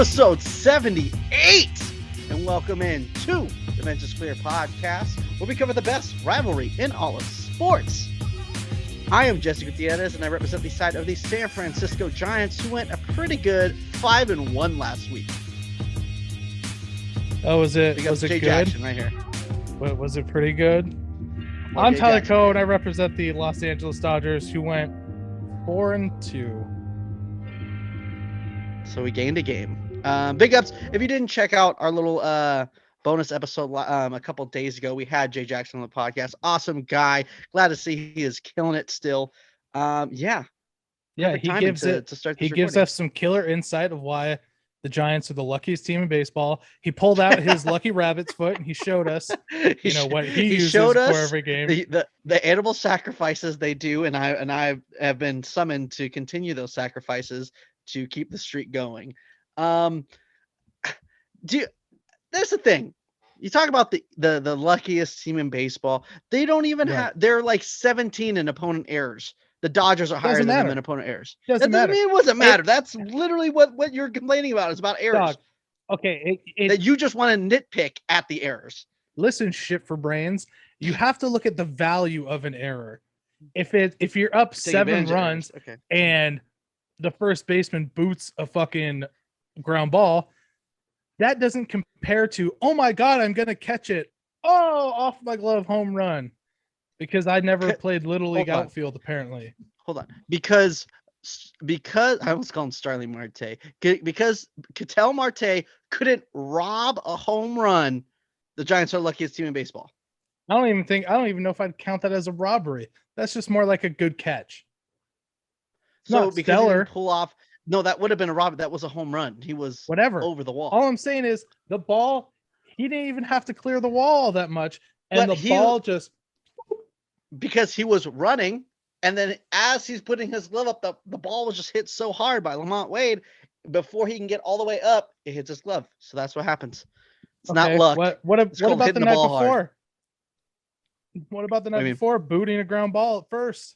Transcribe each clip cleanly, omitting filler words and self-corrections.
episode 78. And welcome in to the Men's Clear podcast, where we cover the best rivalry in all of sports. I am Jesse Gutierrez, and I represent the side of the San Francisco Giants, who went a pretty good 5-1 last week. Oh, was it Jay good? Jackson right here. Was it pretty good? Well, I'm Jay Tyler Jackson. Coe, and I represent the Los Angeles Dodgers, who went 4-2. So we gained a game. Big ups. If you didn't check out our little bonus episode a couple days ago, we had Jay Jackson on the podcast. Awesome guy. Glad to see he is killing it still. Yeah, Perfect he timing gives to it. start He this gives recording. us some killer insight of why the Giants are the luckiest team in baseball. He pulled out his lucky rabbit's foot and he showed us, what he uses showed us for every game. the animal sacrifices they do, and I have been summoned to continue those sacrifices to keep the streak going. There's the thing. You talk about the luckiest team in baseball. They don't even have. They're like 17 in opponent errors. The Dodgers are higher than them in opponent errors. Doesn't that doesn't matter. mean it doesn't matter. That's literally what you're complaining about. It's about errors. Dog. Okay, that you just want to nitpick at the errors. Listen, shit for brains. You have to look at the value of an error. If you're up 7 runs and the first baseman boots a fucking ground ball, that doesn't compare to, oh my God, I'm going to catch it. Oh, off my glove, home run. Because I never played Little League outfield, apparently. Hold on. Because I was calling Starling Marte. Because Ketel Marte couldn't rob a home run, the Giants are the luckiest team in baseball. I don't even know if I'd count that as a robbery. That's just more like a good catch. So because he didn't pull off, no, that would have been a robbery. That was a home run. He was over the wall. All I'm saying is the ball, he didn't even have to clear the wall all that much. And the ball just, because he was running, and then as he's putting his glove up, the ball was just hit so hard by Lamont Wade. Before he can get all the way up, it hits his glove. So that's what happens. It's not luck. What about the night before? Hard. What about the night before? Booting a ground ball at first.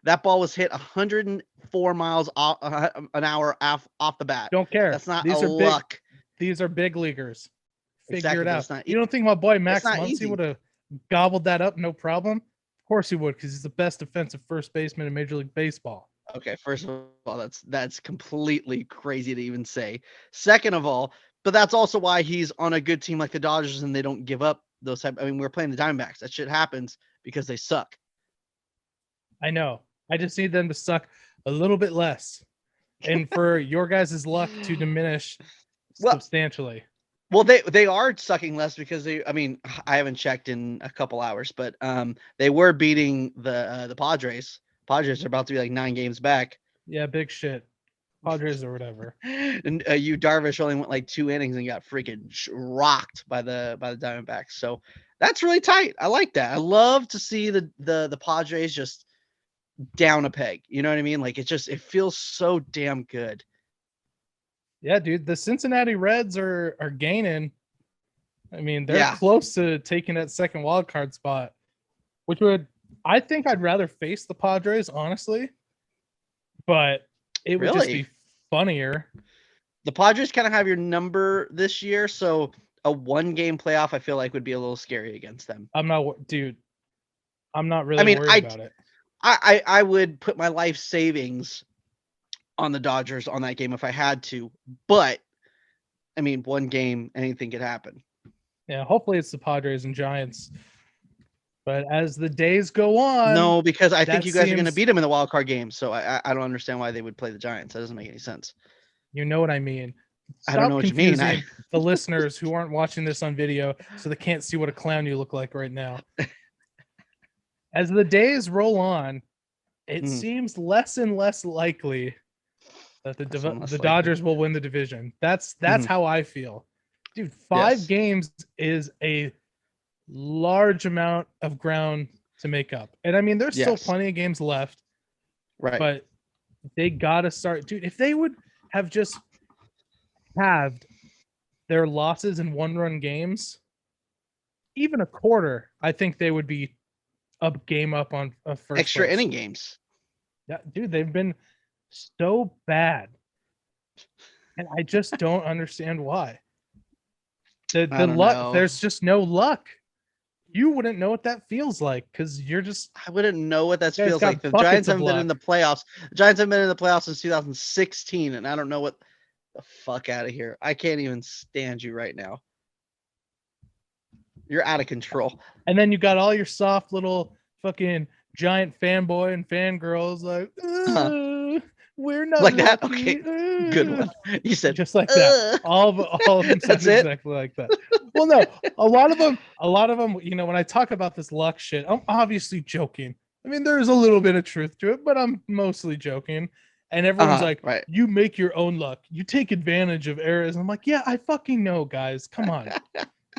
That ball was hit 104 miles an hour off the bat. Don't care. That's not luck. These are big leaguers. Figure it out. You don't think my boy Max Muncy would have gobbled that up? No problem. Of course he would, because he's the best defensive first baseman in Major League Baseball. Okay, first of all, that's completely crazy to even say. Second of all, but that's also why he's on a good team like the Dodgers, and they don't give up those type. I mean, we're playing the Diamondbacks. That shit happens because they suck. I know. I just need them to suck a little bit less, and for your guys' luck to diminish substantially. Well, they are sucking less because I haven't checked in a couple hours, but they were beating the Padres. Padres are about to be like 9 games back. Yeah, big shit. Padres or whatever. And Yu Darvish only went like 2 innings and got freaking rocked by the Diamondbacks. So that's really tight. I like that. I love to see the Padres just down a peg. You know what I mean? Like it feels so damn good. Yeah, dude. The Cincinnati Reds are gaining. I mean, they're close to taking that second wild card spot, which I think I'd rather face the Padres, honestly. But it would just be funnier. The Padres kind of have your number this year, so a 1-game playoff I feel like would be a little scary against them. I'm not really worried about it. I would put my life savings on the Dodgers on that game if I had to, but I mean, 1 game, anything could happen. Yeah, hopefully it's the Padres and Giants. But as the days go on, no, because I think you guys are going to beat them in the wild card game. So I don't understand why they would play the Giants. That doesn't make any sense. You know what I mean. I don't know what you mean. The listeners who aren't watching this on video, so they can't see what a clown you look like right now. As the days roll on, it seems less and less likely that the Dodgers will win the division. That's how I feel. Dude, 5 games is a large amount of ground to make up. And I mean, there's still plenty of games left. Right. But they got to start. Dude, if they would have just halved their losses in 1-run games, even a quarter, I think they would be a game up on a first extra place. inning games. Yeah, dude, they've been so bad. And I just don't understand why. I The don't luck, know. there's just no luck. You wouldn't know what that feels like because you're just I wouldn't know what that you guys feels like. got The buckets Giants of haven't been in luck. the playoffs. The Giants haven't been in the playoffs since 2016, and I don't know what the fuck out of here. I can't even stand you right now. You're out of control. And then you got all your soft little fucking giant fanboy and fangirls like, Uh-huh. we're not Like that? lucky. Okay. Good one. You said Just like that. All of them sound That's it? exactly like that. Well, no, a lot of them, you know, when I talk about this luck shit, I'm obviously joking. I mean, there's a little bit of truth to it, but I'm mostly joking. And everyone's like, Right. you make your own luck. You take advantage of errors. I'm like, yeah, I fucking know, guys. Come on.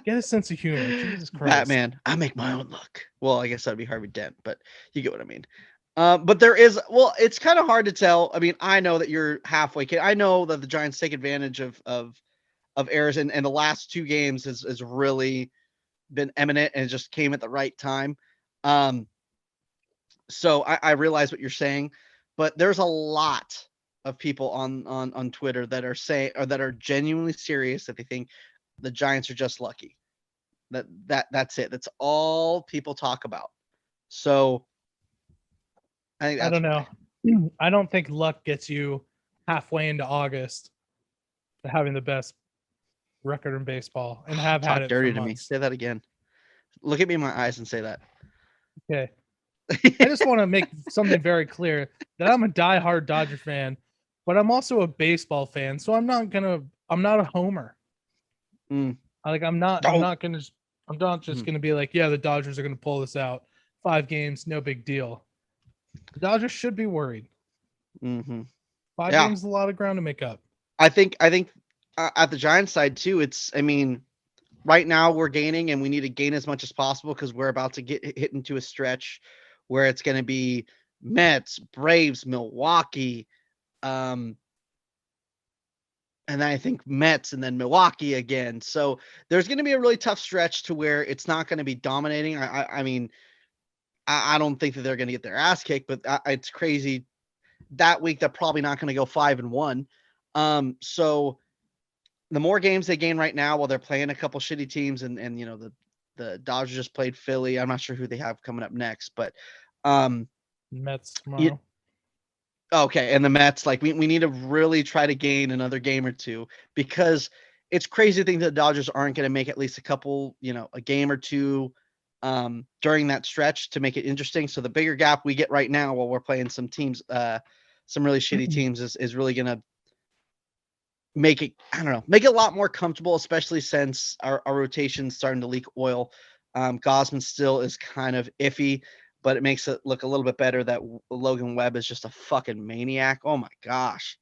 Get a sense of humor. Jesus Christ. Batman, I make my own luck. Well, I guess that'd be Harvey Dent, but you get what I mean. But there is, well, it's kind of hard to tell. I mean, I know that you're halfway kid. I know that the Giants take advantage of errors, and the last two games has really been eminent and just came at the right time. Um, so I realize what you're saying, but there's a lot of people on Twitter that are saying, or that are genuinely serious, that they think the Giants are just lucky. That's it. That's all people talk about. So I think I that's don't know. why. I don't think luck gets you halfway into August to having the best record in baseball and have had Talk it for dirty to me. months. Say that again. Look at me in my eyes and say that. Okay. I just want to make something very clear that I'm a diehard Dodger fan, but I'm also a baseball fan. So I'm not a homer. Mm. I'm not just gonna be like, yeah, the Dodgers are gonna pull this out. 5 games, no big deal. The Dodgers should be worried. Mm-hmm. 5 Yeah, games is a lot of ground to make up. I think at the Giants side too. It's, I mean, right now we're gaining, and we need to gain as much as possible because we're about to get hit into a stretch where it's going to be Mets, Braves, Milwaukee, um, and then I think Mets, and then Milwaukee again. So there's going to be a really tough stretch to where it's not going to be dominating. I mean, I don't think that they're going to get their ass kicked, but it's crazy that week. They're probably not going to go 5-1. So the more games they gain right now while they're playing a couple shitty teams, and you know, the Dodgers just played Philly. I'm not sure who they have coming up next, but Mets tomorrow. okay, and the Mets, like, we need to really try to gain another game or two, because it's crazy to think that the Dodgers aren't going to make at least a couple, you know, a game or two during that stretch to make it interesting. So the bigger gap we get right now while we're playing some teams, some really shitty teams, is really going to make it, I don't know, make it a lot more comfortable, especially since our rotation's starting to leak oil. Gosman still is kind of iffy, but it makes it look a little bit better that Logan Webb is just a fucking maniac. Oh my gosh.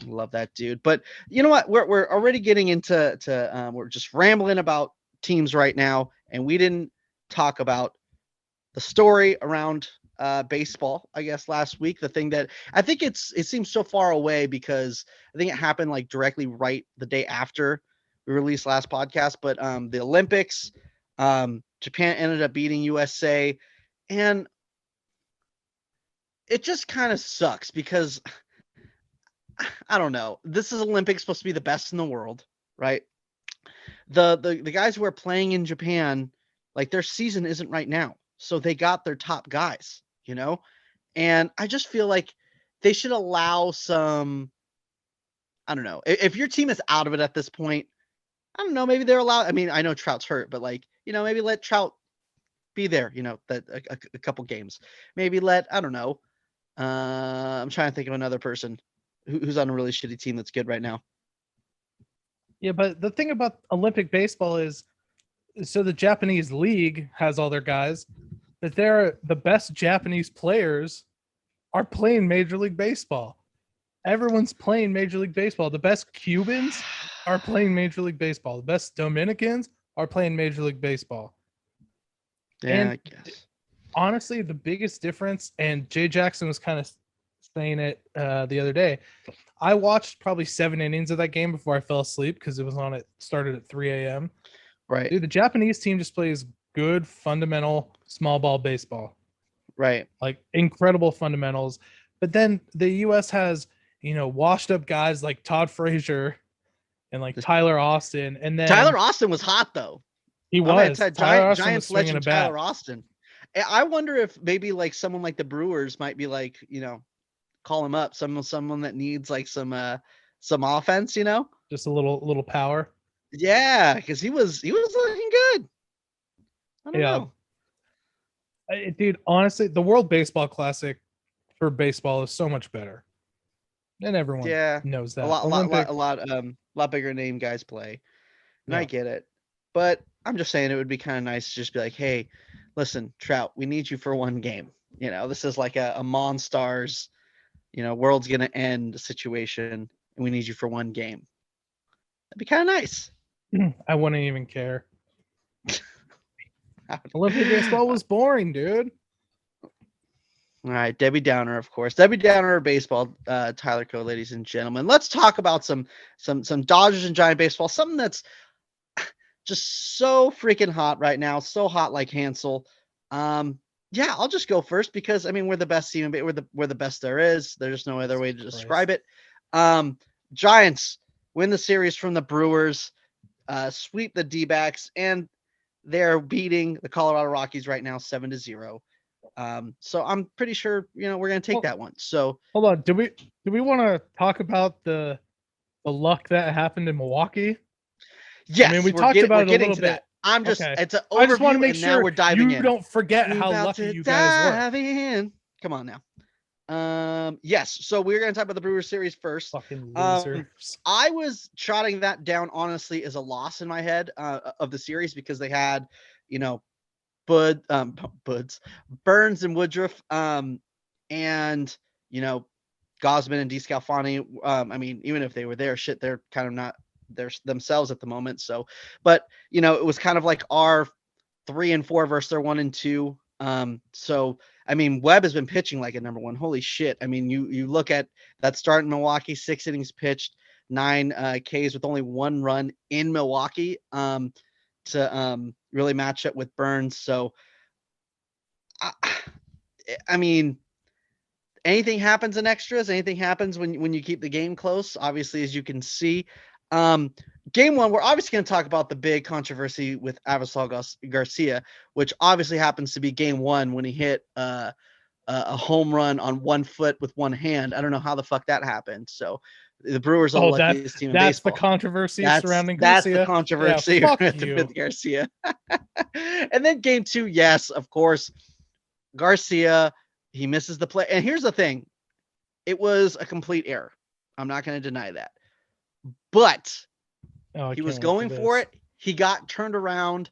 Love that dude. But you know what? We're already getting into we're just rambling about teams right now, and we didn't talk about the story around baseball, I guess, last week. The thing that I think it seems so far away, because I think it happened like directly right the day after we released last podcast. But the Olympics, Japan ended up beating USA, and it just kind of sucks because I don't know. This is Olympics supposed to be the best in the world, right? The guys who are playing in Japan, like, their season isn't right now, so they got their top guys, you know. And I just feel like they should allow some. I don't know, if your team is out of it at this point. I don't know. Maybe they're allowed. I mean, I know Trout's hurt, but, like, you know, maybe let Trout be there. You know, that a couple games. Maybe let, I don't know. I'm trying to think of another person who's on a really shitty team that's good right now. Yeah, but the thing about Olympic baseball is, so the Japanese league has all their guys, but the best Japanese players are playing Major League Baseball. Everyone's playing Major League Baseball. The best Cubans are playing Major League Baseball. The best Dominicans are playing Major League Baseball. Yeah, And I guess. honestly, the biggest difference, and Jay Jackson was kind of saying it the other day, I watched probably 7 innings of that game before I fell asleep because it started at 3 a.m. Right. Dude, the Japanese team just plays good, fundamental, small ball baseball. Right. Like, incredible fundamentals. But then the U.S. has, washed up guys like Todd Frazier and like Tyler Austin. And then Tyler Austin was hot though. he was. Tyler Austin was Giants swinging a legend bat. Tyler Austin. I wonder if maybe like someone like the Brewers might be like, call him up. Someone that needs like some offense, Just a little power. Yeah, because he was looking good. I don't know. Dude, honestly, the World Baseball Classic for baseball is so much better. And everyone knows that. A lot bigger name guys play. And I get it. But I'm just saying it would be kind of nice to just be like, hey, listen, Trout, we need you for one game. This is like a Monstars, world's gonna end situation, and we need you for one game. That'd be kind of nice. I wouldn't even care. Olympic baseball was boring, dude. All right, Debbie Downer, of course. Debbie Downer baseball, Tyler Coe, ladies and gentlemen. Let's talk about some Dodgers and Giant baseball. Something that's just so freaking hot right now. So hot like Hansel. Yeah, I'll just go first because we're the best team. We're the best there is. There's no other way to describe it. Giants win the series from the Brewers, sweep the D-backs, and they're beating the Colorado Rockies right now 7-0. So I'm pretty sure we're gonna take that one. So hold on, do we want to talk about the luck that happened in Milwaukee? Yes, we talked about it a little bit. That. I'm just it's an overview. I just want to make sure we're diving you in. don't forget how lucky you guys were. In. Come on now. Yes. So we're gonna talk about the Brewers series first. Fucking losers. I was trotting that down honestly as a loss in my head of the series because they had, Burns and Woodruff, and Gosman and DeScalfani. Even if they were there, they're kind of not there themselves at the moment. So, but it was kind of like our 3 and 4 versus their 1 and 2. So Webb has been pitching like a number one. Holy shit! You look at that start in Milwaukee, 6 innings pitched, 9 Ks with only 1 run in Milwaukee. To really match up with Burns. So, anything happens in extras. Anything happens when you keep the game close. Obviously, as you can see, game 1, we're obviously going to talk about the big controversy with Avisal Garcia, which obviously happens to be game 1 when he hit a home run on 1 foot with 1 hand. I don't know how the fuck that happened. So the Brewers are the luckiest team in baseball. That's the controversy surrounding Garcia. That's the controversy with Garcia. And then game 2, yes, of course, Garcia, he misses the play. And here's the thing. It was a complete error. I'm not going to deny that. But he was going for it. He got turned around.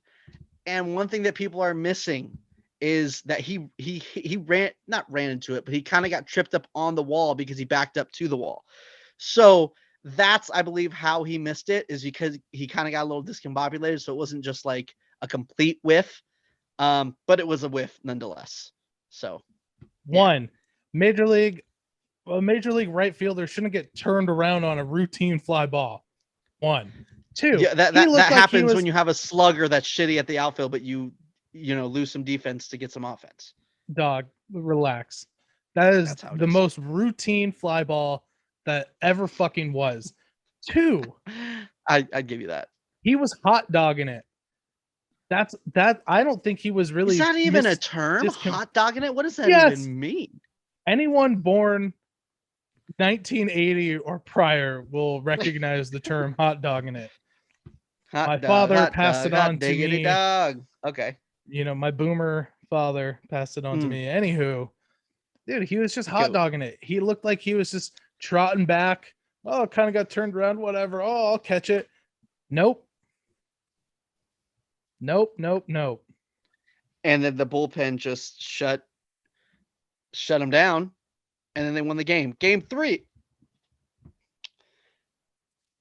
And one thing that people are missing is that he not ran into it, but he kind of got tripped up on the wall because he backed up to the wall. So that's, I believe, how he missed it, is because he kind of got a little discombobulated. So it wasn't just like a complete whiff, but it was a whiff nonetheless. So Major League right fielder shouldn't get turned around on a routine fly ball. 1, 2. Yeah, that happens when you have a slugger that's shitty at the outfield, but you lose some defense to get some offense. Dog, relax. That is the most routine fly ball that ever fucking was. 2. I'd give you that. He was hot dogging it. That I don't think he was really. Is that even a term? Hot dogging it? What does that even mean? Anyone born 1980 or prior will recognize the term hot dogging it. My father passed it on to me. Dog. Okay. My boomer father passed it on to me. Anywho, dude, he was just hot dogging it. He looked like he was just trotting back. Oh, kind of got turned around, whatever. Oh, I'll catch it. Nope. And then the bullpen just shut him down, and then they won the game. Game 3.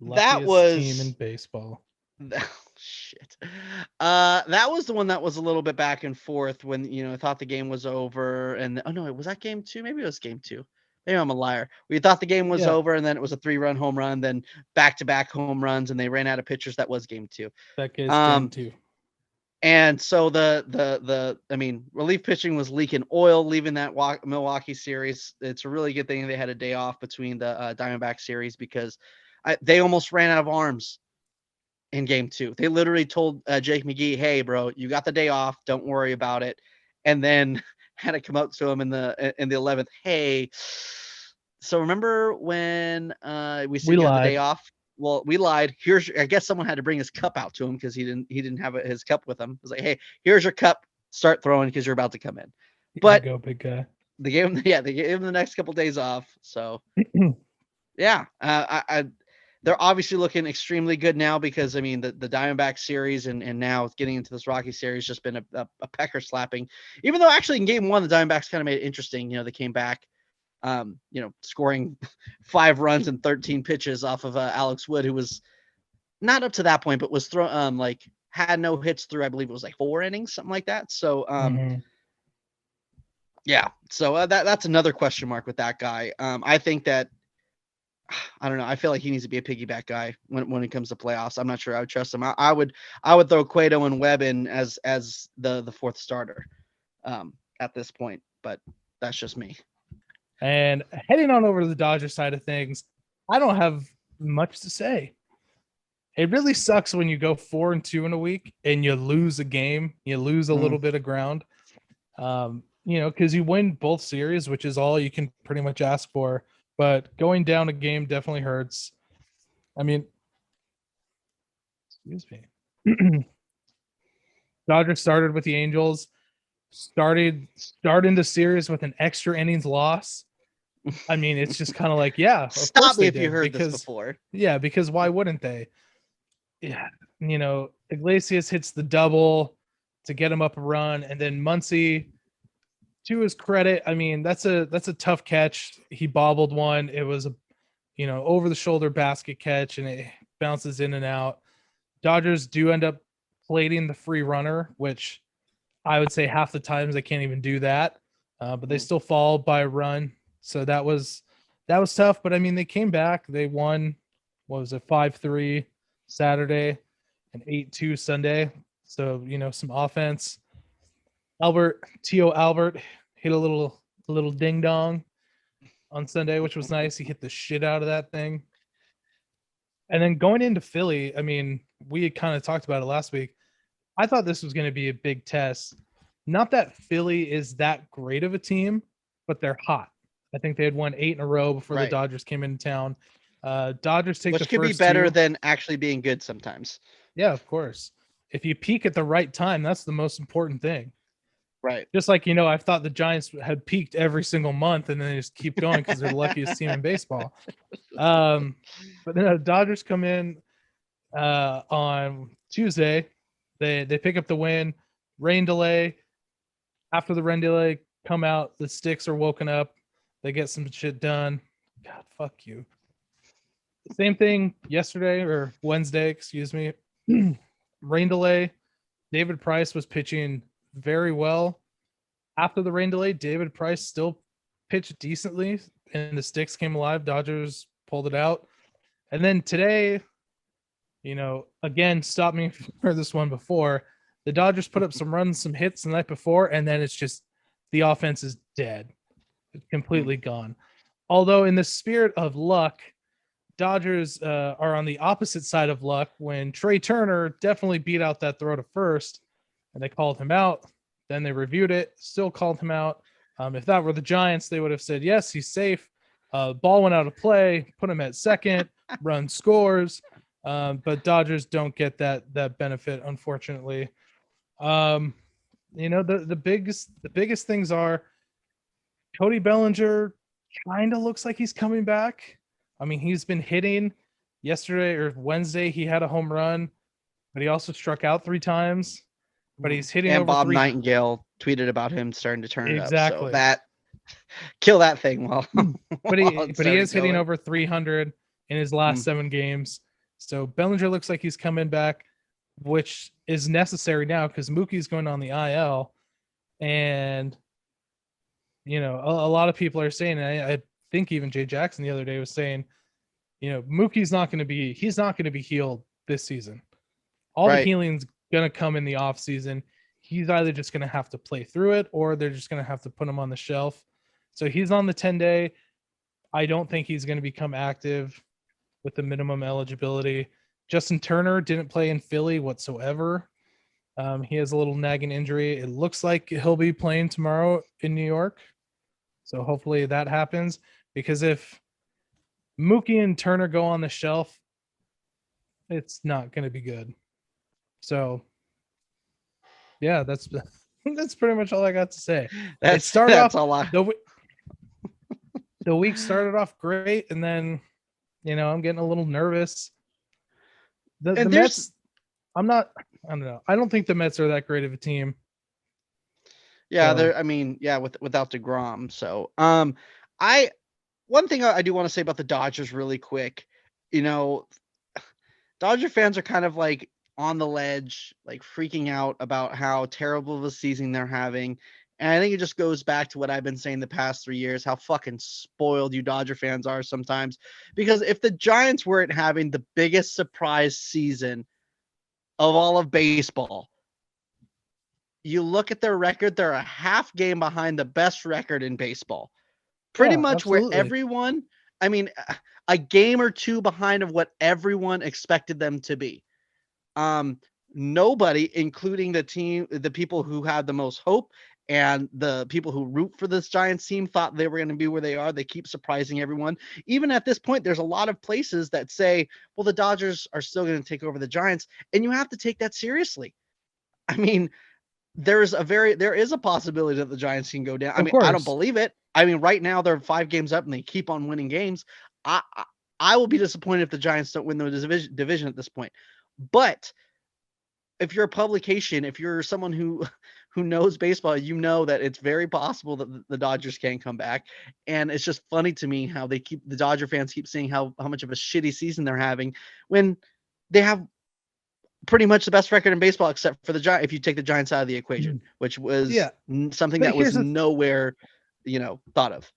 That was team in baseball. Shit. That was the one that was a little bit back and forth when I thought the game was over, and was that game 2? Maybe it was game 2. Maybe I'm a liar. We thought the game was over, and then it was a 3-run home run, then back-to-back home runs, and they ran out of pitchers. That was game 2. That is game 2. And so I mean, relief pitching was leaking oil leaving that Milwaukee series. It's a really good thing they had a day off between the Diamondback series because they almost ran out of arms in game 2. They literally told Jake McGee, "Hey, bro, you got the day off. Don't worry about it." And then had to come up to him in the 11th. Hey, so remember when we said you had the day off? Well, we lied. I guess someone had to bring his cup out to him because he didn't have his cup with him. It was like, hey, here's your cup. Start throwing because you're about to come in. But go big guy. They gave him the next couple days off. So yeah, they're obviously looking extremely good now because I mean the Diamondback series and now getting into this Rocky series just been a pecker slapping. Even though actually in game 1 the Diamondbacks kind of made it interesting. They came back. Scoring 5 runs and 13 pitches off of Alex Wood, who was not up to that point, but was thrown had no hits through, I believe it was like 4 innings, something like that. So yeah, so that's another question mark with that guy. I think that I don't know. I feel like he needs to be a piggyback guy when it comes to playoffs. I'm not sure I would trust him. I would throw Cueto and Webb in as the 4th starter at this point, but that's just me. And heading on over to the Dodgers side of things, I don't have much to say. It really sucks when you go 4-2 in a week and you lose a game, you lose a little bit of ground, because you win both series, which is all you can pretty much ask for. But going down a game definitely hurts. I mean, excuse me. Dodgers started with the Angels, starting the series with an extra innings loss. I mean, it's just kind of like, yeah, stop me if you heard this before. Yeah, because why wouldn't they? Yeah, Iglesias hits the double to get him up a run, and then Muncy, to his credit, I mean, that's a tough catch. He bobbled one. It was a over the shoulder basket catch, and it bounces in and out. Dodgers do end up plating the free runner, which I would say half the times they can't even do that, but they still fall by a run. So that was tough. But I mean, they came back. They won. What was it? 5-3 Saturday and 8-2 Sunday. So some offense. Tio Albert hit a little ding dong on Sunday, which was nice. He hit the shit out of that thing. And then going into Philly, I mean, we had kind of talked about it last week. I thought this was going to be a big test. Not that Philly is that great of a team, but they're hot. I think they had won 8 in a row before the Dodgers came into town. Dodgers take the first 2. Which could be better than actually being good sometimes. Yeah, of course. If you peak at the right time, that's the most important thing. Right. Just like, I thought the Giants had peaked every single month and then they just keep going because they're the luckiest team in baseball. But then the Dodgers come in on Tuesday. They pick up the win. Rain delay. After the rain delay, come out. The Sticks are woken up. They get some shit done. God, fuck you. Same thing yesterday or Wednesday, excuse me. Rain delay. David Price was pitching very well. After the rain delay, David Price still pitched decently, and the Sticks came alive. Dodgers pulled it out. And then today, again, stop me if you heard this one before. The Dodgers put up some runs, some hits the night before, and then it's just the offense is dead. It's completely gone. Although in the spirit of luck, Dodgers are on the opposite side of luck when Trey Turner definitely beat out that throw to first, and they called him out. Then they reviewed it, still called him out. If that were the Giants, they would have said, yes, he's safe. Ball went out of play, put him at second, run scores. But Dodgers don't get that benefit, unfortunately. The biggest things are Cody Bellinger kind of looks like he's coming back. I mean, he's been hitting. Yesterday or Wednesday, he had a home run, but he also struck out 3 times. But he's hitting and over Bob Nightingale tweeted about him starting to turn exactly. it up. So that kill that thing while but he is hitting over 300 in his last 7 games. So Bellinger looks like he's coming back, which is necessary now because Mookie's going on the IL. And a lot of people are saying, and I think even Jay Jackson the other day was saying, Mookie's not going to be healed this season. All the healing's going to come in the off season. He's either just going to have to play through it or they're just going to have to put him on the shelf. So he's on the 10-day. I don't think he's going to become active with the minimum eligibility. Justin Turner didn't play in Philly whatsoever. He has a little nagging injury. It looks like he'll be playing tomorrow in New York. So hopefully that happens, because if Mookie and Turner go on the shelf, it's not going to be good. So yeah, that's pretty much all I got to say. That's all. The week started off great, and then I'm getting a little nervous. The Mets, I don't know. I don't think the Mets are that great of a team. Yeah, so. Without DeGrom. So, one thing I do want to say about the Dodgers really quick, Dodger fans are kind of like on the ledge, like freaking out about how terrible of a season they're having. And I think it just goes back to what I've been saying the past 3 years, how fucking spoiled you Dodger fans are sometimes. Because if the Giants weren't having the biggest surprise season of all of baseball, you look at their record, they're a half game behind the best record in baseball. Pretty much absolutely. Where everyone, a game or two behind of what everyone expected them to be. Nobody, including the people who had the most hope and the people who root for this Giants team, thought they were going to be where they are. They keep surprising everyone. Even at this point, there's a lot of places that say, well, the Dodgers are still going to take over the Giants, and you have to take that seriously. There is a possibility that the Giants can go down. I don't believe it. Right now they're 5 games up and they keep on winning games. I will be disappointed if the Giants don't win the division at this point. But if you're a publication, if you're someone who knows baseball, that it's very possible that the Dodgers can come back. And it's just funny to me how the Dodger fans keep saying how much of a shitty season they're having when they have pretty much the best record in baseball, except for the Giants. If you take the Giants out of the equation, which was something that was nowhere, thought of.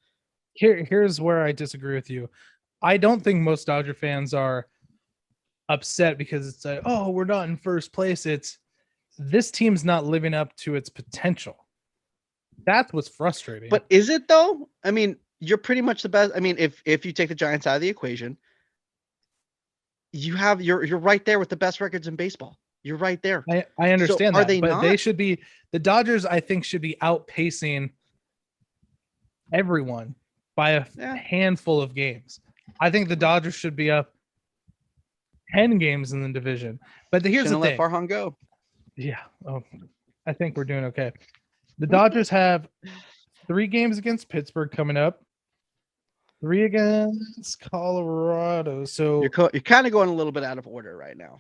Here's where I disagree with you. I don't think most Dodger fans are upset because it's like, oh, we're not in first place. It's this team's not living up to its potential. That's what's frustrating. But is it though? You're pretty much the best. If you take the Giants out of the equation, you're right there with the best records in baseball. You're right there. I understand that. Are they not? They should be. The Dodgers, I think, should be outpacing everyone by a handful of games. I think the Dodgers should be up 10 games in the division. But here's the thing. Let Farhan go. Yeah. Oh, I think we're doing okay. The Dodgers have 3 games against Pittsburgh coming up, 3 against Colorado. So you're kind of going a little bit out of order right now.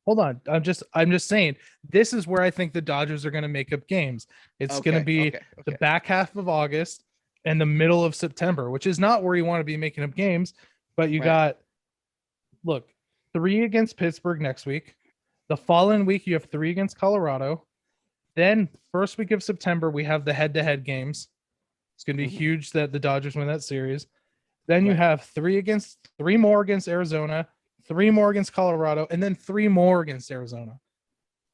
Hold on. I'm just saying this is where I think the Dodgers are going to make up games. It's going to be the back half of August and the middle of September, which is not where you want to be making up games. But you got 3 against Pittsburgh next week. The following week, you have 3 against Colorado. Then first week of September, we have the head-to-head games. It's going to be huge that the Dodgers win that series. Then you have 3 more against Arizona, 3 more against Colorado, and then 3 more against Arizona.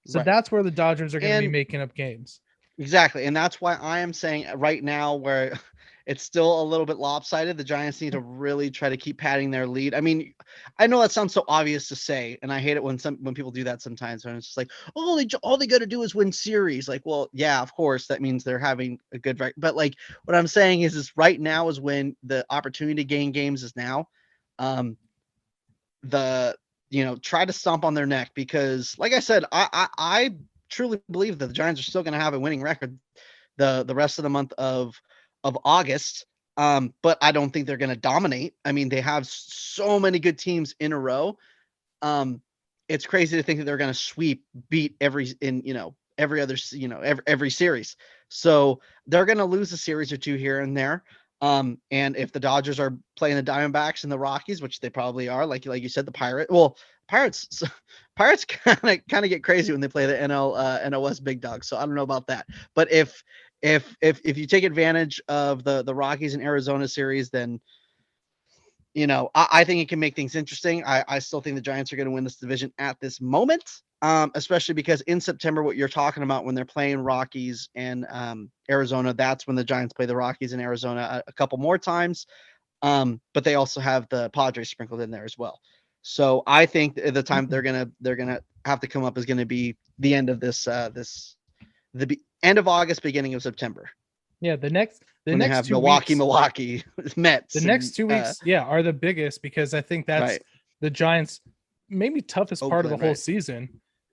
So that's where the Dodgers are going to be making up games. Exactly. And that's why I am saying right now, where it's still a little bit lopsided, the Giants need to really try to keep padding their lead. I know that sounds so obvious to say, and I hate it when people do that sometimes, when it's just like, oh, all they got to do is win series. Like, well, yeah, of course, that means they're having a good record. But like, what I'm saying is right now is when the opportunity to gain games is now. Try to stomp on their neck, because like I said, I truly believe that the Giants are still going to have a winning record the rest of the month of August. But I don't think they're going to dominate. They have so many good teams in a row. It's crazy to think that they're going to beat every series. So they're going to lose a series or 2 here and there. And if the Dodgers are playing the Diamondbacks and the Rockies, which they probably are, like you said, the Pirates kind of get crazy when they play the NL West big dogs. So I don't know about that. But if you take advantage of the Rockies and Arizona series, then I think it can make things interesting. I still think the Giants are going to win this division at this moment. especially because in September, what you're talking about when they're playing Rockies and Arizona, that's when the Giants play the Rockies in Arizona a couple more times. But they also have the Padres sprinkled in there as well. So I think the time they're gonna have to come up is gonna be the end of end of August, beginning of September. Yeah, the next when they have 2 Milwaukee, weeks, Milwaukee Mets. the next 2 weeks, are the biggest because I think that's right. the Giants' maybe toughest part of the Oakland, whole right. season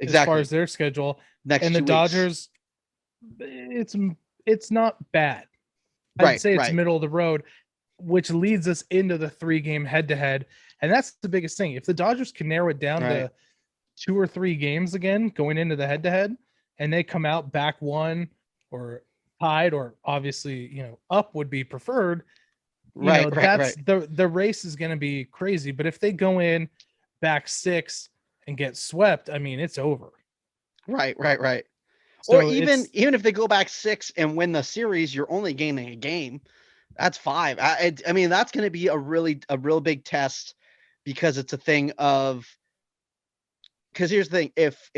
as far Exactly. as their schedule. Next And the 2 weeks. Dodgers, it's not bad. I'd Right, say it's right. middle of the road, which leads us into the 3-game head-to-head. And that's the biggest thing. If the Dodgers can narrow it down to 2 or 3 games again going into the head-to-head, and they come out back one or tied, or obviously, up would be preferred. That's the race is going to be crazy. But if they go in back 6 and get swept, I mean, it's over. Right. So or even if they go back 6 and win the series, you're only gaining a game. That's 5. I mean, that's going to be a real big test, because it's a thing of, because here's the thing: if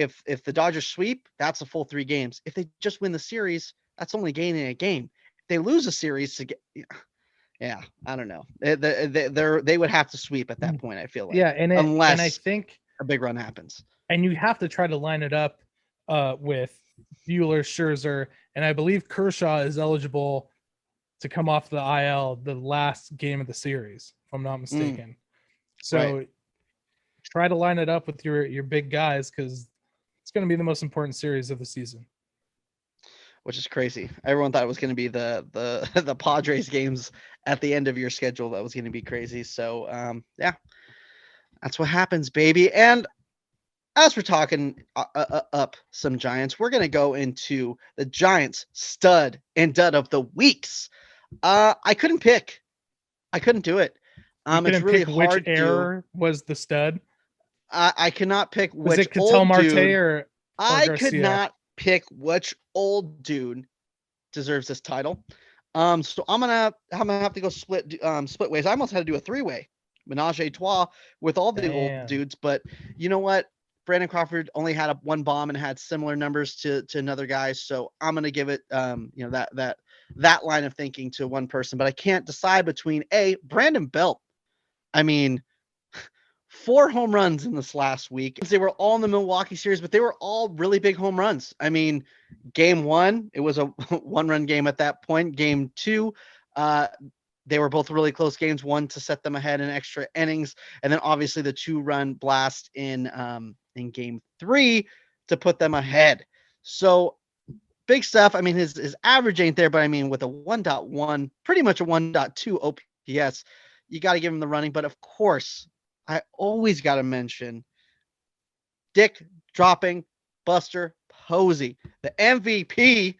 the Dodgers sweep, that's a full 3 games. If they just win the series, that's only gaining a game. If they lose a series to get, yeah, I don't know. They would have to sweep at that point, I feel like. Yeah, unless and I think a big run happens. And you have to try to line it up with Buehler, Scherzer, and I believe Kershaw is eligible to come off the IL the last game of the series, if I'm not mistaken. So try to line it up with your big guys, because it's going to be the most important series of the season. Which is crazy. Everyone thought it was going to be the Padres games at the end of your schedule. That was going to be crazy. So yeah, that's what happens, baby. And as we're talking up some Giants, we're going to go into the Giants stud and dud of the weeks. I couldn't pick. I couldn't do it. It's really hard. Which error was the stud? I cannot pick which. Was it Ketel Marte dude, or I Garcia? could not pick which old dude deserves this title. So I'm gonna have to go split ways. I almost had to do a 3-way menage a trois with all the old dudes, but you know what? Brandon Crawford only had one bomb and had similar numbers to another guy, so I'm gonna give it that line of thinking to one person. But I can't decide between Brandon Belt. I mean, 4 home runs in this last week. They were all in the Milwaukee series, but they were all really big home runs. I mean, game 1, it was a 1-run game at that point. Game 2, they were both really close games, one to set them ahead in extra innings, and then obviously the 2-run blast in game 3 to put them ahead. So big stuff. I mean, his average ain't there, but I mean, with a 1.1, pretty much a 1.2 OPS, you got to give him the running. But of course, I always got to mention Dick dropping Buster Posey, the MVP,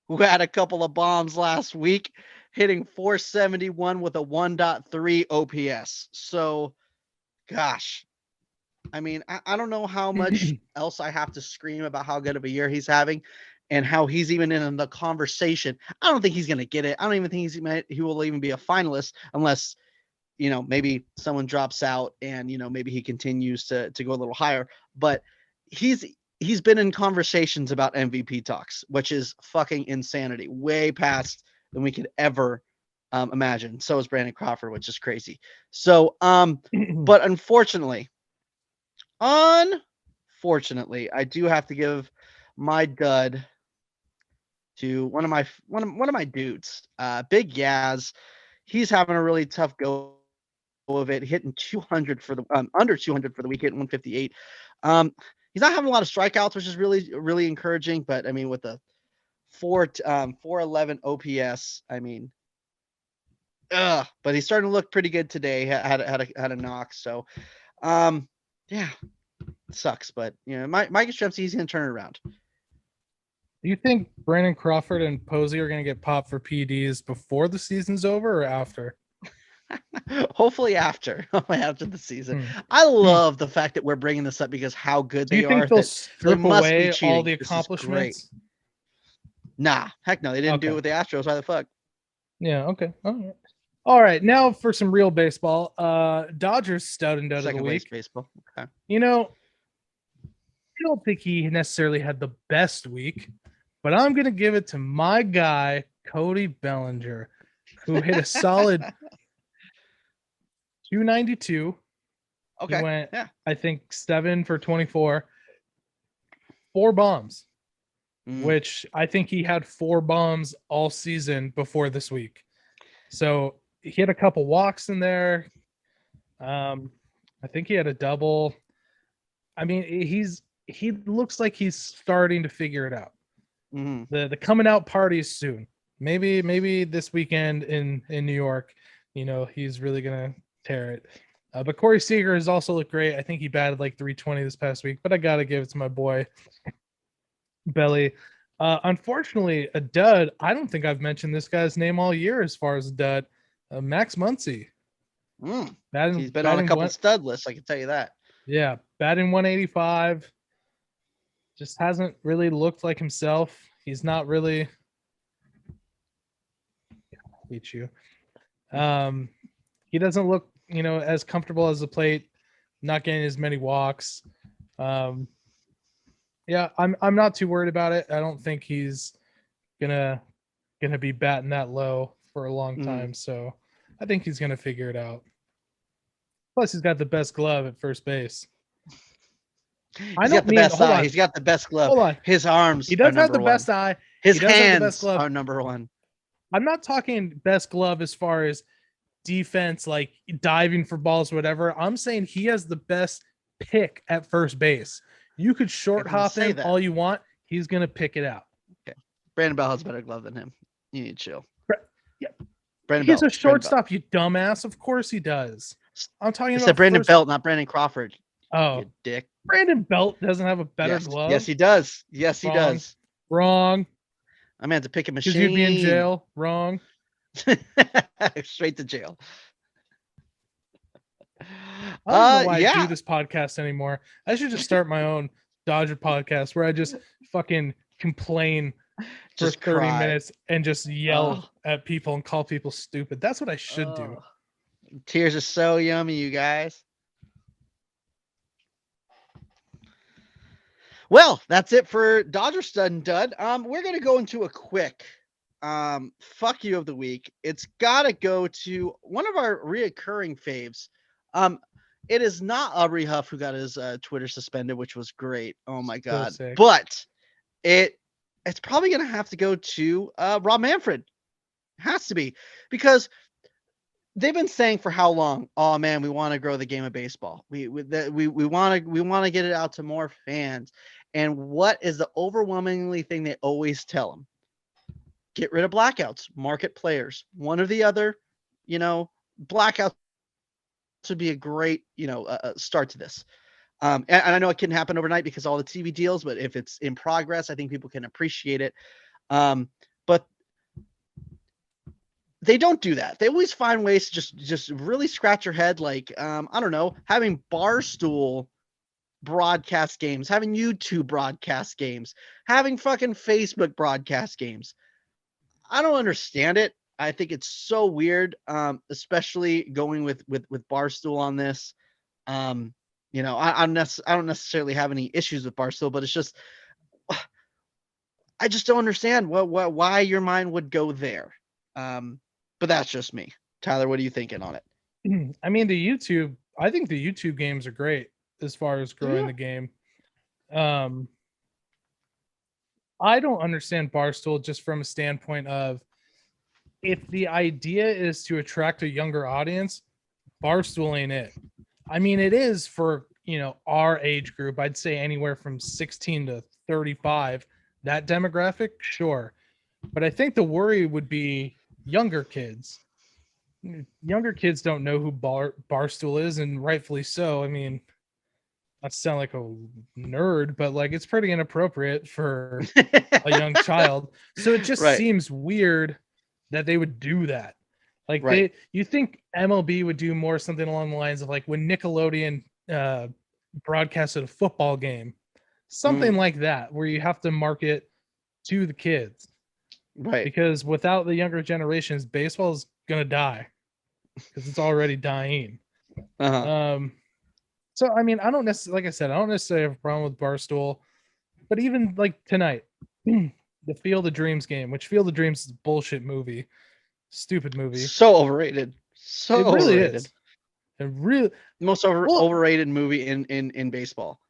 who had a couple of bombs last week, hitting 471 with a 1.3 OPS. So, gosh, I mean, I don't know how much else I have to scream about how good of a year he's having and how he's even in the conversation. I don't think he's going to get it. I don't even think he will even be a finalist unless, maybe someone drops out and, maybe he continues to go a little higher. But he's been in conversations about MVP talks, which is fucking insanity, way past than we could ever imagine. So is Brandon Crawford, which is crazy. So, but unfortunately, I do have to give my dud to one of my dudes, Big Yaz. He's having a really tough go of it, hitting 200 for the under 200 for the week, hitting 158. He's not having a lot of strikeouts, which is really, really encouraging. But I mean, with the 411 OPS, I mean, but he's starting to look pretty good today. Had a knock, so yeah, it sucks. But Mike Yastrzemski, he's gonna turn it around. Do you think Brandon Crawford and Posey are gonna get popped for PEDs before the season's over or after? Hopefully after the season. I love the fact that we're bringing this up because how good they are. Do you think they'll strip away all the accomplishments? Nah, heck no. They didn't do it with the Astros. Why the fuck? Yeah, okay. All right. Now for some real baseball. Dodgers stud and dud of the week. Baseball. Okay. don't think he necessarily had the best week, but I'm going to give it to my guy, Cody Bellinger, who hit a solid 292. Okay. He went, yeah. I think, 7 for 24, 4 bombs, which I think he had 4 bombs all season before this week. So he had a couple walks in there. I think he had a double. I mean, he looks like he's starting to figure it out. The coming out party is soon. Maybe this weekend in New York, he's really gonna tear it. But Corey Seager has also looked great. I think he batted like 320 this past week, but I gotta give it to my boy Belly. Unfortunately, a dud. I don't think I've mentioned this guy's name all year as far as a dud. Max Muncy. He's been on a couple stud lists, I can tell you that. Yeah, batting 185. Just hasn't really looked like himself. He's not really. I hate you. He doesn't look, as comfortable as the plate. Not getting as many walks. Yeah, I'm not too worried about it. I don't think he's gonna be batting that low for a long time. So I think he's gonna figure it out. Plus, he's got the best glove at first base. He's got the best eye. He's got the best glove. Hold on. His arms. He does have the best eye. His hands are number one. I'm not talking best glove as far as defense, like diving for balls, whatever. I'm saying he has the best pick at first base. You could short hop him all you want. He's gonna pick it out. Okay. Brandon Bell has a better glove than him. You need to chill. Yeah. Brandon He's a shortstop, you dumbass. Of course he does. I'm talking about Brandon Belt, not Brandon Crawford. Oh, you dick. Brandon Belt doesn't have a better glove. Yes, he does. Yes, he does. Wrong. I'm gonna have to pick a machine. Because you'd be in jail. Wrong. Straight to jail. I don't know why I do this podcast anymore. I should just start my own Dodger podcast where I just fucking complain for 30 minutes and just yell at people and call people stupid. That's what I should do. Tears are so yummy, you guys. Well, that's it for Dodger Stud and Dud. We're gonna go into a quick fuck you of the week. It's gotta go to one of our reoccurring faves. It is not Aubrey Huff who got his Twitter suspended, which was great. Oh my god! So but it's probably gonna have to go to Rob Manfred. Has to be, because they've been saying for how long? Oh man, we want to grow the game of baseball. We want to get it out to more fans. And what is the overwhelmingly thing they always tell them? Get rid of blackouts, market players, one or the other. Blackouts would be a great, start to this. And I know it can happen overnight because all the TV deals, but if it's in progress, I think people can appreciate it. But they don't do that. They always find ways to just really scratch your head. Like, I don't know, having Barstool broadcast games, having YouTube broadcast games, having fucking Facebook broadcast games. I don't understand it. I think it's so weird, especially going with Barstool on this. I don't necessarily have any issues with Barstool, but it's just, I just don't understand why your mind would go there. But that's just me. Tyler, what are you thinking on it? I mean, I think the YouTube games are great as far as growing the game. I don't understand Barstool just from a standpoint of, if the idea is to attract a younger audience, Barstool ain't it. I mean, it is for, our age group. I'd say anywhere from 16 to 35, that demographic, sure. But I think the worry would be younger kids. Younger kids don't know who Barstool is, and rightfully so. I mean, not to sound like a nerd, but like, it's pretty inappropriate for a young child. So it just seems weird that they would do that. Like, you think MLB would do more something along the lines of like when Nickelodeon broadcasted a football game, something like that, where you have to market to the kids. Right. Because without the younger generations, baseball is going to die because it's already dying. So I mean, I don't necessarily, like I said, I don't necessarily have a problem with Barstool, but even like tonight, the Field of Dreams game, which Field of Dreams is a bullshit movie, stupid movie. So overrated. So It really overrated. is. It really Most overrated movie in baseball.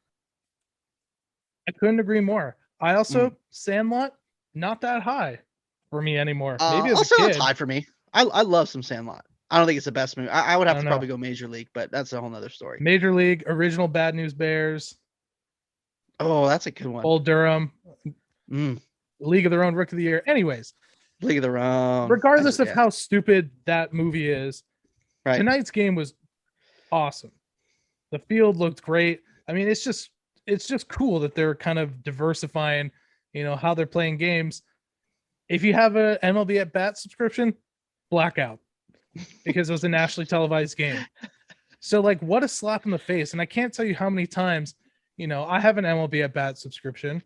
I couldn't agree more. I also Sandlot, not that high for me anymore. Maybe as a Also, kid. it's high for me. I love some Sandlot. I don't think it's the best movie. I would have to probably go Major League, but that's a whole nother story. Major League, original Bad News Bears. Oh, that's a good one. Old Durham. League of Their Own, Rookie of the Year. Anyways, League of Their Own. Regardless of how stupid that movie is, right. Tonight's game was awesome. The field looked great. I mean, it's just cool that they're kind of diversifying, how they're playing games. If you have a MLB at Bat subscription, blackout, because it was a nationally televised game. So like, what a slap in the face. And I can't tell you how many times, I have an MLB at Bat subscription,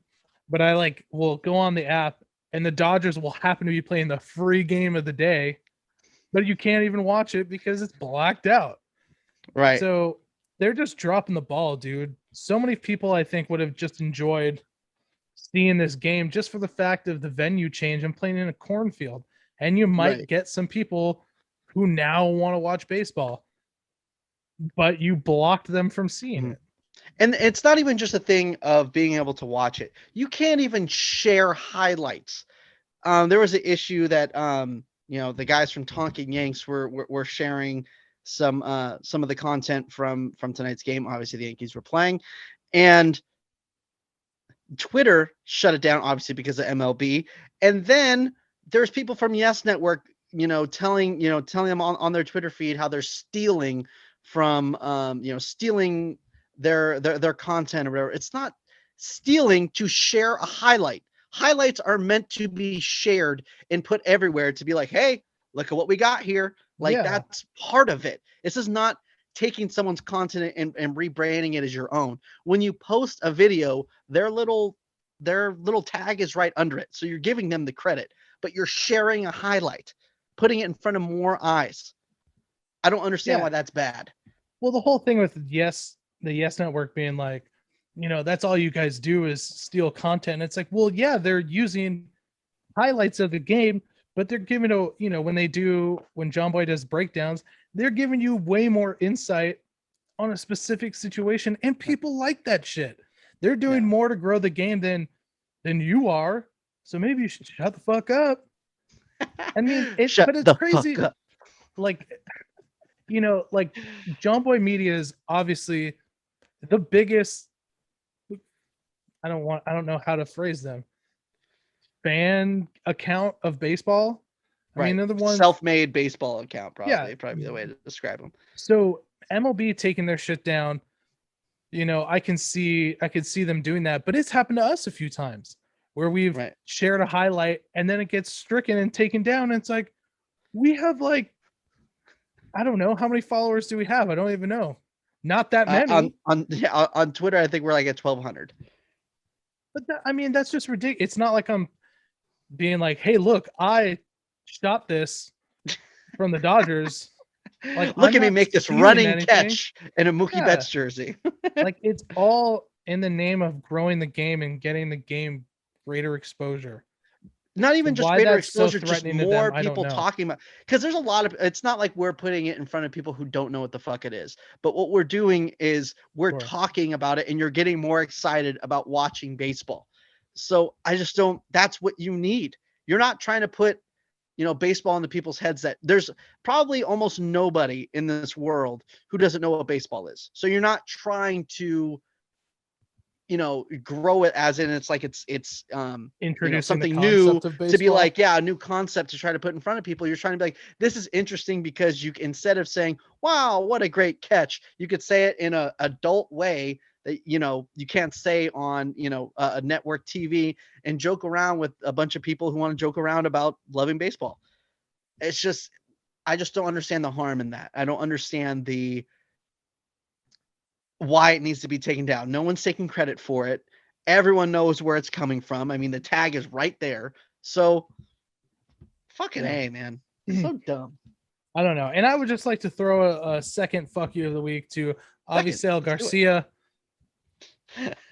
but I will go on the app and the Dodgers will happen to be playing the free game of the day, but you can't even watch it because it's blacked out. Right. So they're just dropping the ball, dude. So many people, I think, would have just enjoyed seeing this game just for the fact of the venue change and playing in a cornfield. And you might get some people who now want to watch baseball, but you blocked them from seeing it. And it's not even just a thing of being able to watch it. You can't even share highlights. There was an issue that the guys from Tonkin Yanks were sharing some of the content from tonight's game. Obviously, the Yankees were playing, and Twitter shut it down, obviously because of MLB. And then there's people from Yes Network, telling them on their Twitter feed how they're stealing from stealing their content or whatever. It's not stealing to share a highlight. Highlights are meant to be shared and put everywhere to be like, hey, look at what we got here. That's part of it. This is not taking someone's content and rebranding it as your own. When you post a video, their little tag is right under it. So you're giving them the credit, but you're sharing a highlight, putting it in front of more eyes. I don't understand why that's bad. Well, the whole thing with the Yes Network being like, that's all you guys do is steal content. It's like, well, yeah, they're using highlights of the game, but they're giving when John Boy does breakdowns, they're giving you way more insight on a specific situation, and people like that shit. They're doing more to grow the game than you are. So maybe you should shut the fuck up. I mean, it's crazy. Like John Boy Media is obviously the biggest. I don't know how to phrase them. Fan account of baseball. I mean, they're the ones self-made baseball account, probably the way to describe them. So MLB taking their shit down, I can see them doing that, but it's happened to us a few times where we've shared a highlight and then it gets stricken and taken down. And it's like, we have I don't know, how many followers do we have? I don't even know. Not that many. On Twitter, I think we're at 1,200. But that's just ridiculous. It's not like I'm being like, hey, look, I shot this from the Dodgers. Look at me make this running catch in a Mookie Betts jersey. It's all in the name of growing the game and getting the game greater exposure. Not even just greater exposure, just more people talking about, because there's a lot of, it's not like we're putting it in front of people who don't know what the fuck it is, but what we're doing is we're talking about it and you're getting more excited about watching baseball. So I just don't, that's what you need. You're not trying to put, baseball into people's heads that there's probably almost nobody in this world who doesn't know what baseball is. So you're not trying to, grow it as in it's introducing something new to be like, a new concept to try to put in front of people. You're trying to be like, this is interesting because you, instead of saying, wow, what a great catch, you could say it in a adult way that, you can't say on, a network TV and joke around with a bunch of people who want to joke around about loving baseball. It's just, I just don't understand the harm in that. I don't understand why it needs to be taken down. No one's taking credit for it. Everyone knows where it's coming from. I mean, the tag is right there. So fucking A, man. So dumb. I don't know. And I would just like to throw a second fuck you of the week to Avisail Let's do it. Garcia.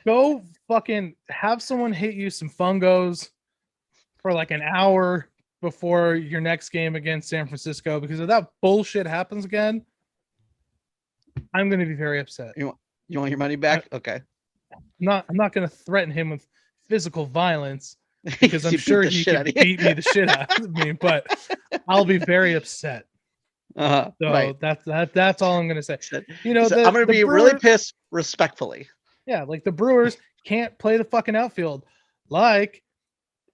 Go fucking have someone hit you some fungos for like an hour before your next game against San Francisco, because if that bullshit happens again, I'm going to be very upset. You want your money back? Okay. I'm not going to threaten him with physical violence, because I'm You sure beat the he shit could out of you. beat me the shit out of me, but I'll be very upset. So Right. that's all I'm going to say. You know, I'm going to be really pissed respectfully. Yeah, like the Brewers can't play the fucking outfield. Like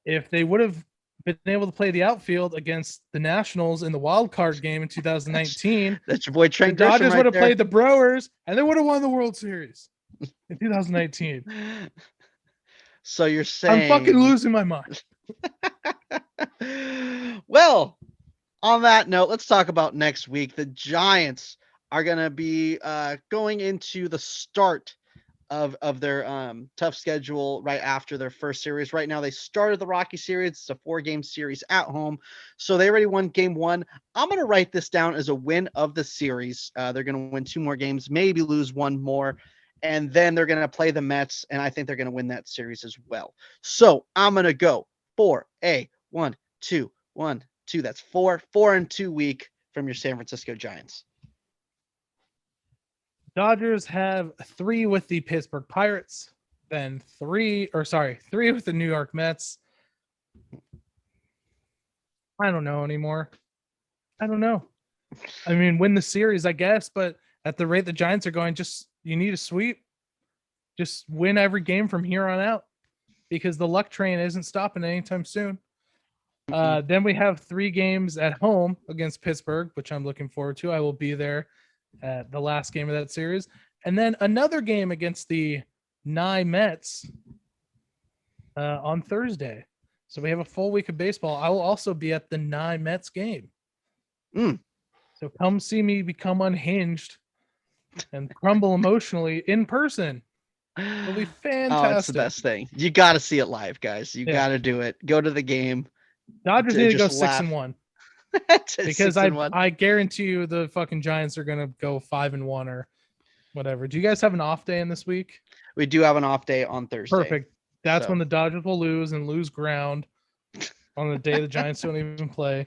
if they would have been able to play the outfield against the Nationals in the wild card game in 2019, that's your boy the Trent Grisham Dodgers right would have there. played the Brewers and they would have won the World Series in 2019. So you're saying I'm fucking losing my mind. Well, on that note, let's talk about next week. The Giants are going to be going into the start of their tough schedule right after their first series. Right now, they started the Rocky series. It's a 4-game series at home. So they already won game 1. I'm going to write this down as a win of the series. They're going to win 2 more games, maybe lose 1 more. And then they're going to play the Mets, and I think they're going to win that series as well. So I'm going to go for a 1-2-1-2. That's 4-4-2 week from your San Francisco Giants. Dodgers have 3 with the Pittsburgh Pirates, then 3 with the New York Mets. I don't know anymore. I don't know. I mean, win the series, I guess, but at the rate the Giants are going, you need a sweep. Just win every game from here on out, because the luck train isn't stopping anytime soon. Then we have 3 games at home against Pittsburgh, which I'm looking forward to. I will be there at the last game of that series. And then another game against the Nye Mets on Thursday. So we have a full week of baseball. I will also be at the Nye Mets game. So come see me become unhinged and crumble emotionally in person. It'll be fantastic. Oh, it's the best thing. You got to see it live, guys. You got to do it. Go to the game. Dodgers need to go 6-1. Because 6-1. I guarantee you the fucking Giants are going to go 5-1 or whatever. Do you guys have an off day in this week? We do have an off day on Thursday. Perfect. That's when the Dodgers will lose and lose ground on the day the Giants don't even play.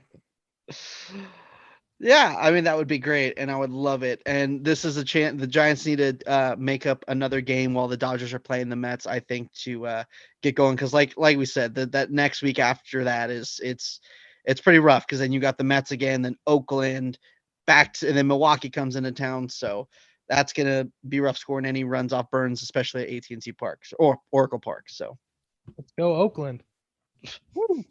Yeah, I mean, that would be great, and I would love it. And this is a chance. The Giants need to make up another game while the Dodgers are playing the Mets, I think, to get going. Because like we said, that next week after that it's pretty rough, because then you got the Mets again, then Oakland, and then Milwaukee comes into town. So that's going to be rough scoring any runs off Burns, especially at AT&T Park or Oracle Park. So let's go Oakland. Woo.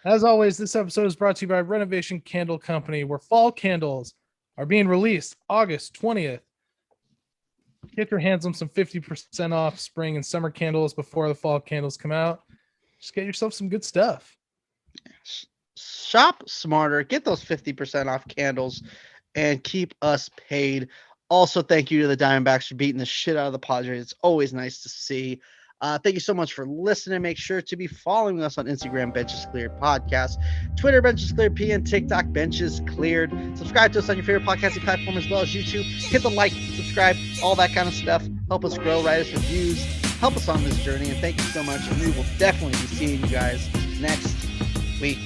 As always, this episode is brought to you by Renovation Candle Company, where fall candles are being released August 20th. Get your hands on some 50% off spring and summer candles before the fall candles come out. Just get yourself some good stuff. Shop smarter, get those 50% off candles, and keep us paid. Also, thank you to the Diamondbacks for beating the shit out of the Padres. It's always nice to see. Thank you so much for listening. Make sure to be following us on Instagram, Benches Cleared Podcast, Twitter, Benches Cleared P, and TikTok, Benches Cleared. Subscribe to us on your favorite podcasting platform as well as YouTube. Hit the like, subscribe, all that kind of stuff. Help us grow, write us reviews, help us on this journey. And thank you so much. And we will definitely be seeing you guys next week.